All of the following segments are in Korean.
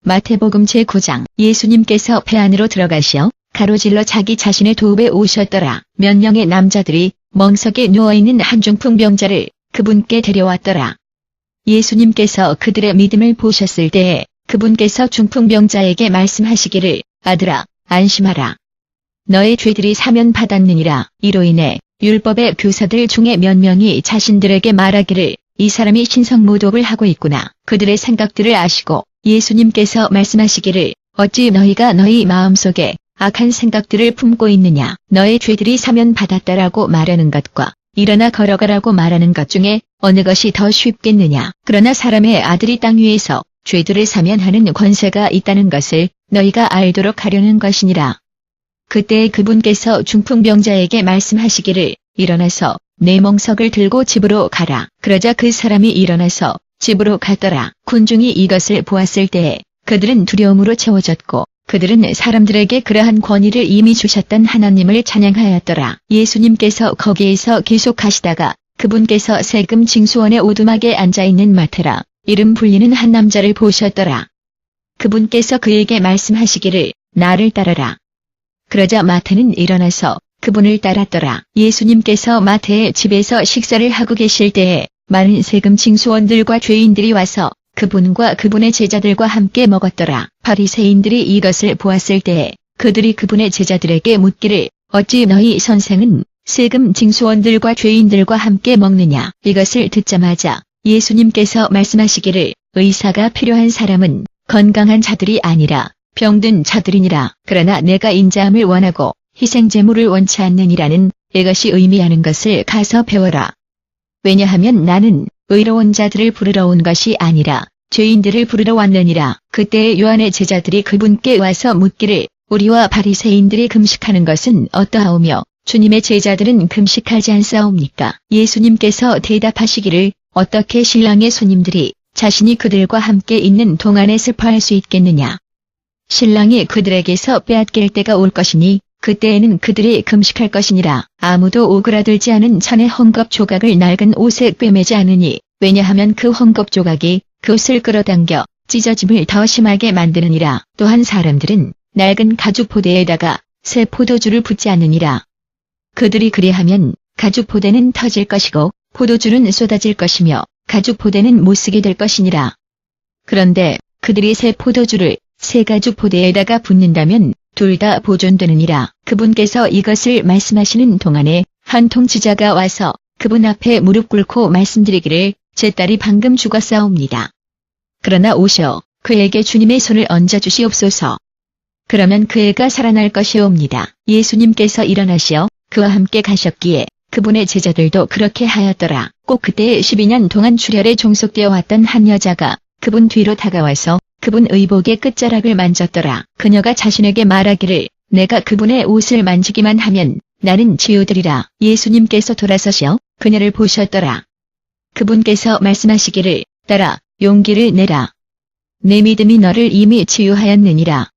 마태복음 제9장. 예수님께서 배 안으로 들어가시어 가로질러 자기 자신의 도읍에 오셨더라. 몇 명의 남자들이 멍석에 누워있는 한 중풍병자를 그분께 데려왔더라. 예수님께서 그들의 믿음을 보셨을 때에 그분께서 중풍병자에게 말씀하시기를, 아들아, 안심하라. 너의 죄들이 사면받았느니라. 이로 인해 율법의 교사들 중에 몇 명이 자신들에게 말하기를, 이 사람이 신성모독을 하고 있구나. 그들의 생각들을 아시고 예수님께서 말씀하시기를, 어찌 너희가 너희 마음속에 악한 생각들을 품고 있느냐. 너의 죄들이 사면받았다라고 말하는 것과 일어나 걸어가라고 말하는 것 중에 어느 것이 더 쉽겠느냐. 그러나 사람의 아들이 땅 위에서 죄들을 사면하는 권세가 있다는 것을 너희가 알도록 하려는 것이니라. 그때 그분께서 중풍병자에게 말씀하시기를, 일어나서 내 멍석을 들고 집으로 가라. 그러자 그 사람이 일어나서 집으로 갔더라. 군중이 이것을 보았을 때에 그들은 두려움으로 채워졌고 그들은 사람들에게 그러한 권위를 이미 주셨던 하나님을 찬양하였더라. 예수님께서 거기에서 계속 가시다가 그분께서 세금 징수원의 오두막에 앉아있는 마태라 이름 불리는 한 남자를 보셨더라. 그분께서 그에게 말씀하시기를, 나를 따르라. 그러자 마태는 일어나서 그분을 따랐더라. 예수님께서 마태의 집에서 식사를 하고 계실 때에 많은 세금 징수원들과 죄인들이 와서 그분과 그분의 제자들과 함께 먹었더라. 바리새인들이 이것을 보았을 때에 그들이 그분의 제자들에게 묻기를, 어찌 너희 선생은 세금 징수원들과 죄인들과 함께 먹느냐. 이것을 듣자마자 예수님께서 말씀하시기를, 의사가 필요한 사람은 건강한 자들이 아니라 병든 자들이니라. 그러나 내가 인자함을 원하고 희생제물을 원치 않느니라는 이것이 의미하는 것을 가서 배워라. 왜냐하면 나는 의로운 자들을 부르러 온 것이 아니라 죄인들을 부르러 왔느니라. 그때 요한의 제자들이 그분께 와서 묻기를, 우리와 바리새인들이 금식하는 것은 어떠하오며 주님의 제자들은 금식하지 않사옵니까? 예수님께서 대답하시기를, 어떻게 신랑의 손님들이 자신이 그들과 함께 있는 동안에 슬퍼할 수 있겠느냐. 신랑이 그들에게서 빼앗길 때가 올 것이니 그때에는 그들이 금식할 것이니라. 아무도 오그라들지 않은 천의 헝겊 조각을 낡은 옷에 꿰매지 않으니, 왜냐하면 그 헝겊 조각이 그 옷을 끌어당겨 찢어짐을 더 심하게 만드느니라. 또한 사람들은 낡은 가죽 포대에다가 새 포도주를 붓지 않느니라. 그들이 그리하면 가죽 포대는 터질 것이고 포도주는 쏟아질 것이며 가죽 포대는 못쓰게 될 것이니라. 그런데 그들이 새 포도주를 새 가죽 포대에다가 붓는다면 둘 다 보존되느니라. 그분께서 이것을 말씀하시는 동안에 한 통치자가 와서 그분 앞에 무릎 꿇고 말씀드리기를, 제 딸이 방금 죽었사옵니다. 그러나 오셔 그에게 주님의 손을 얹어주시옵소서. 그러면 그 애가 살아날 것이옵니다. 예수님께서 일어나시어 그와 함께 가셨기에 그분의 제자들도 그렇게 하였더라. 꼭 그때 12년 동안 출혈에 종속되어 왔던 한 여자가 그분 뒤로 다가와서 그분 의복의 끝자락을 만졌더라. 그녀가 자신에게 말하기를, 내가 그분의 옷을 만지기만 하면 나는 치유되리라. 예수님께서 돌아서시어 그녀를 보셨더라. 그분께서 말씀하시기를, 딸아, 용기를 내라. 내 믿음이 너를 이미 치유하였느니라.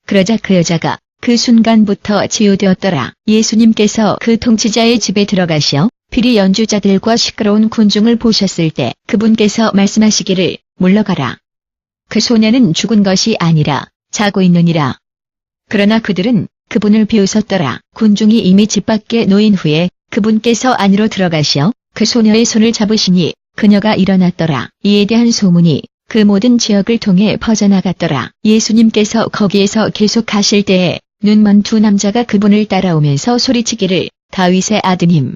그러자 그 여자가 그 순간부터 치유되었더라. 예수님께서 그 통치자의 집에 들어가시어 피리 연주자들과 시끄러운 군중을 보셨을 때 그분께서 말씀하시기를, 물러가라. 그 소녀는 죽은 것이 아니라 자고 있느니라. 그러나 그들은 그분을 비웃었더라. 군중이 이미 집 밖에 놓인 후에 그분께서 안으로 들어가시어 그 소녀의 손을 잡으시니 그녀가 일어났더라. 이에 대한 소문이 그 모든 지역을 통해 퍼져나갔더라. 예수님께서 거기에서 계속 가실 때에 눈먼 두 남자가 그분을 따라오면서 소리치기를, 다윗의 아드님,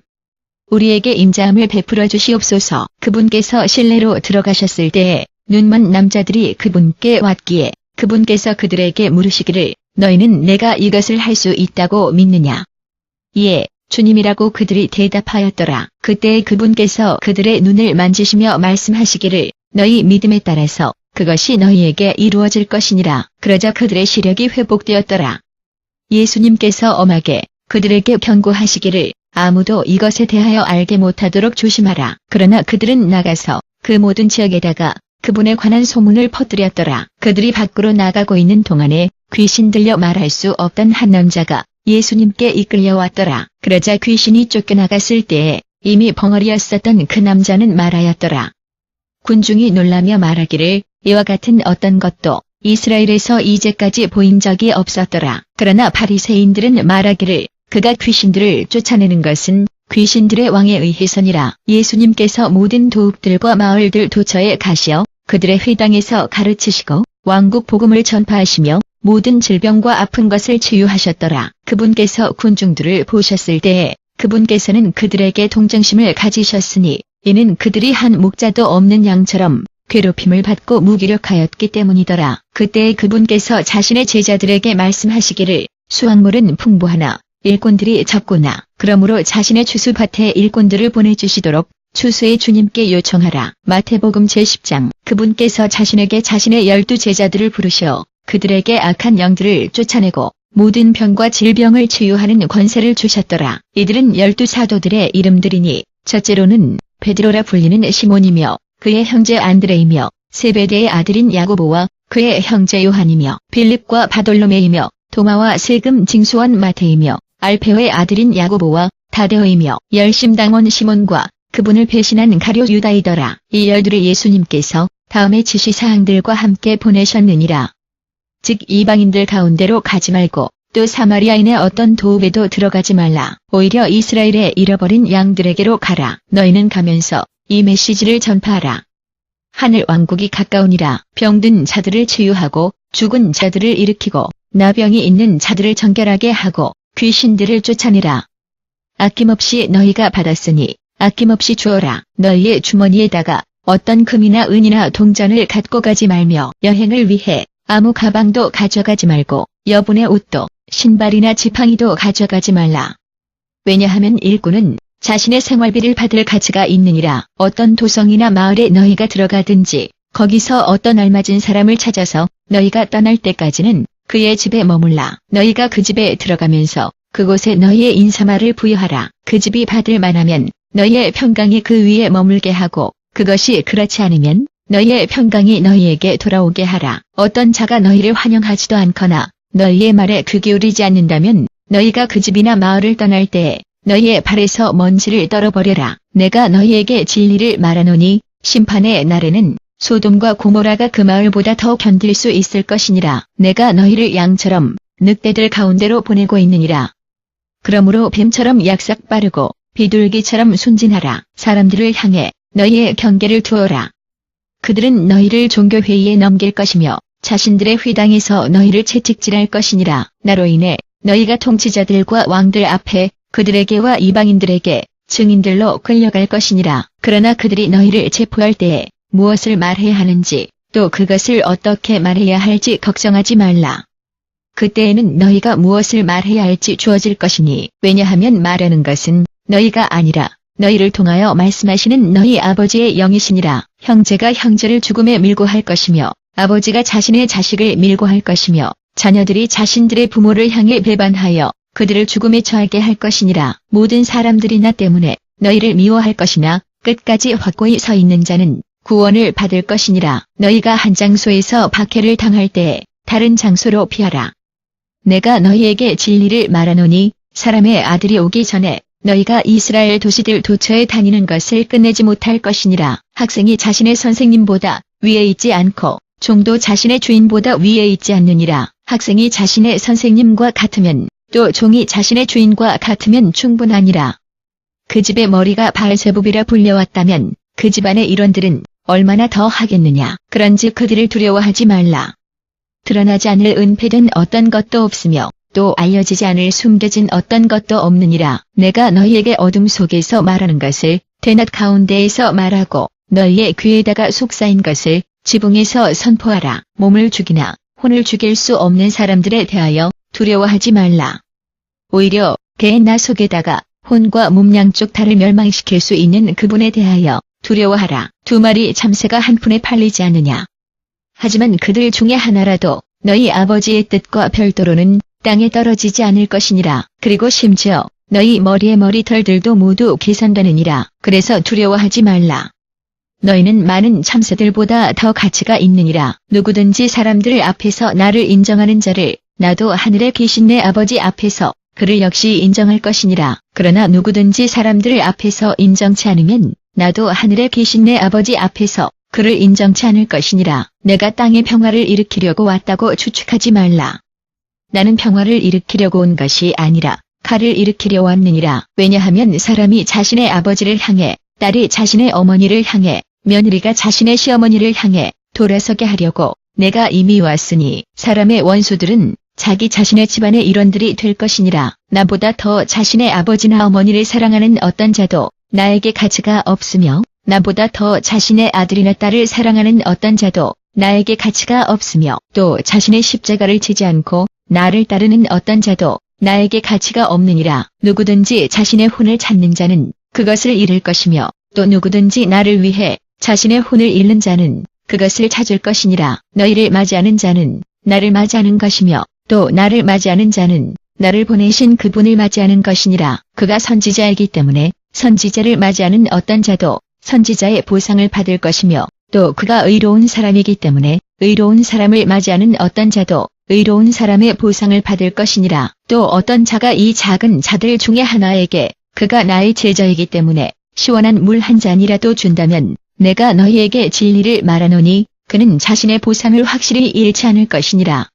우리에게 인자함을 베풀어 주시옵소서. 그분께서 실내로 들어가셨을 때에 눈먼 남자들이 그분께 왔기에 그분께서 그들에게 물으시기를, 너희는 내가 이것을 할 수 있다고 믿느냐? 예, 주님이라고 그들이 대답하였더라. 그때 그분께서 그들의 눈을 만지시며 말씀하시기를, 너희 믿음에 따라서 그것이 너희에게 이루어질 것이니라. 그러자 그들의 시력이 회복되었더라. 예수님께서 엄하게 그들에게 경고하시기를, 아무도 이것에 대하여 알게 못하도록 조심하라. 그러나 그들은 나가서 그 모든 지역에다가 그분에 관한 소문을 퍼뜨렸더라. 그들이 밖으로 나가고 있는 동안에 귀신 들려 말할 수 없던 한 남자가 예수님께 이끌려왔더라. 그러자 귀신이 쫓겨나갔을 때에 이미 벙어리였었던 그 남자는 말하였더라. 군중이 놀라며 말하기를, 이와 같은 어떤 것도 이스라엘에서 이제까지 보인 적이 없었더라. 그러나 바리새인들은 말하기를 그가 귀신들을 쫓아내는 것은 귀신들의 왕에 의해서니라. 예수님께서 모든 도읍들과 마을들 도처에 가시어 그들의 회당에서 가르치시고 왕국 복음을 전파하시며 모든 질병과 아픈 것을 치유하셨더라. 그분께서 군중들을 보셨을 때에 그분께서는 그들에게 동정심을 가지셨으니 이는 그들이 한 목자도 없는 양처럼 괴롭힘을 받고 무기력하였기 때문이더라. 그때 그분께서 자신의 제자들에게 말씀하시기를 수확물은 풍부하나 일꾼들이 적구나. 그러므로 자신의 추수밭에 일꾼들을 보내주시도록 추수의 주님께 요청하라. 마태복음 제10장. 그분께서 자신에게 자신의 12 제자들을 부르시어 그들에게 악한 영들을 쫓아내고 모든 병과 질병을 치유하는 권세를 주셨더라. 이들은 12 사도들의 이름들이니 첫째로는 베드로라 불리는 시몬이며 그의 형제 안드레이며 세베대의 아들인 야고보와 그의 형제 요한이며 빌립과 바돌로메이며 도마와 세금 징수원 마태이며 알페오의 아들인 야고보와 다데오이며 열심당원 시몬과 그분을 배신한 가룟 유다이더라. 이 12를 예수님께서 다음의 지시사항들과 함께 보내셨느니라. 즉 이방인들 가운데로 가지 말고 또 사마리아인의 어떤 도읍에도 들어가지 말라. 오히려 이스라엘의 잃어버린 양들에게로 가라. 너희는 가면서 이 메시지를 전파하라. 하늘 왕국이 가까우니라. 병든 자들을 치유하고 죽은 자들을 일으키고 나병이 있는 자들을 정결하게 하고 귀신들을 쫓아내라. 아낌없이 너희가 받았으니 아낌없이 주어라. 너희의 주머니에다가 어떤 금이나 은이나 동전을 갖고 가지 말며 여행을 위해 아무 가방도 가져가지 말고 여분의 옷도 신발이나 지팡이도 가져가지 말라. 왜냐하면 일꾼은 자신의 생활비를 받을 가치가 있느니라. 어떤 도성이나 마을에 너희가 들어가든지 거기서 어떤 알맞은 사람을 찾아서 너희가 떠날 때까지는 그의 집에 머물라. 너희가 그 집에 들어가면서 그곳에 너희의 인사말을 부여하라. 그 집이 받을 만하면 너희의 평강이 그 위에 머물게 하고 그것이 그렇지 않으면 너희의 평강이 너희에게 돌아오게 하라. 어떤 자가 너희를 환영하지도 않거나 너희의 말에 귀 기울이지 않는다면 너희가 그 집이나 마을을 떠날 때에 너희의 발에서 먼지를 떨어버려라. 내가 너희에게 진리를 말하노니 심판의 날에는 소돔과 고모라가 그 마을보다 더 견딜 수 있을 것이니라. 내가 너희를 양처럼 늑대들 가운데로 보내고 있느니라. 그러므로 뱀처럼 약삭 빠르고 비둘기처럼 순진하라. 사람들을 향해 너희의 경계를 두어라. 그들은 너희를 종교회의에 넘길 것이며 자신들의 회당에서 너희를 채찍질할 것이니라. 나로 인해 너희가 통치자들과 왕들 앞에 그들에게와 이방인들에게 증인들로 끌려갈 것이니라. 그러나 그들이 너희를 체포할 때에 무엇을 말해야 하는지 또 그것을 어떻게 말해야 할지 걱정하지 말라. 그때에는 너희가 무엇을 말해야 할지 주어질 것이니 왜냐하면 말하는 것은 너희가 아니라 너희를 통하여 말씀하시는 너희 아버지의 영이시니라. 형제가 형제를 죽음에 밀고 할 것이며 아버지가 자신의 자식을 밀고 할 것이며 자녀들이 자신들의 부모를 향해 배반하여 그들을 죽음에 처하게 할 것이니라. 모든 사람들이 나 때문에 너희를 미워할 것이나 끝까지 확고히 서 있는 자는 구원을 받을 것이니라. 너희가 한 장소에서 박해를 당할 때에 다른 장소로 피하라. 내가 너희에게 진리를 말하노니 사람의 아들이 오기 전에 너희가 이스라엘 도시들 도처에 다니는 것을 끝내지 못할 것이니라. 학생이 자신의 선생님보다 위에 있지 않고 종도 자신의 주인보다 위에 있지 않느니라. 학생이 자신의 선생님과 같으면 또 종이 자신의 주인과 같으면 충분하니라. 그 집의 머리가 바알세붑이라 불려왔다면 그 집안의 일원들은 얼마나 더 하겠느냐. 그런즉 그들을 두려워하지 말라. 드러나지 않을 은폐된 어떤 것도 없으며 또 알려지지 않을 숨겨진 어떤 것도 없느니라. 내가 너희에게 어둠 속에서 말하는 것을 대낮 가운데에서 말하고 너희의 귀에다가 속삭인 것을 지붕에서 선포하라. 몸을 죽이나 혼을 죽일 수 없는 사람들에 대하여 두려워하지 말라. 오히려 개나 속에다가 혼과 몸 양쪽 다를 멸망시킬 수 있는 그분에 대하여 두려워하라. 2마리 참새가 한 푼에 팔리지 않느냐. 하지만 그들 중에 하나라도 너희 아버지의 뜻과 별도로는 땅에 떨어지지 않을 것이니라. 그리고 심지어 너희 머리의 머리털들도 모두 계산되느니라. 그래서 두려워하지 말라. 너희는 많은 참새들보다 더 가치가 있느니라. 누구든지 사람들 앞에서 나를 인정하는 자를 나도 하늘에 계신 내 아버지 앞에서 그를 역시 인정할 것이니라. 그러나 누구든지 사람들 앞에서 인정치 않으면 나도 하늘에 계신 내 아버지 앞에서 그를 인정치 않을 것이니라. 내가 땅에 평화를 일으키려고 왔다고 추측하지 말라. 나는 평화를 일으키려고 온 것이 아니라 칼을 일으키려 왔느니라. 왜냐하면 사람이 자신의 아버지를 향해, 딸이 자신의 어머니를 향해, 며느리가 자신의 시어머니를 향해 돌아서게 하려고 내가 이미 왔으니 사람의 원수들은 자기 자신의 집안의 일원들이 될 것이니라. 나보다 더 자신의 아버지나 어머니를 사랑하는 어떤 자도 나에게 가치가 없으며 나보다 더 자신의 아들이나 딸을 사랑하는 어떤 자도 나에게 가치가 없으며 또 자신의 십자가를 지지 않고 나를 따르는 어떤 자도 나에게 가치가 없느니라. 누구든지 자신의 혼을 찾는 자는 그것을 잃을 것이며 또 누구든지 나를 위해 자신의 혼을 잃는 자는 그것을 찾을 것이니라. 너희를 맞이하는 자는 나를 맞이하는 것이며 또 나를 맞이하는 자는 나를 보내신 그분을 맞이하는 것이니라. 그가 선지자이기 때문에 선지자를 맞이하는 어떤 자도 선지자의 보상을 받을 것이며 또 그가 의로운 사람이기 때문에 의로운 사람을 맞이하는 어떤 자도 의로운 사람의 보상을 받을 것이니라. 또 어떤 자가 이 작은 자들 중에 하나에게 그가 나의 제자이기 때문에 시원한 물 한 잔이라도 준다면 내가 너희에게 진리를 말하노니 그는 자신의 보상을 확실히 잃지 않을 것이니라.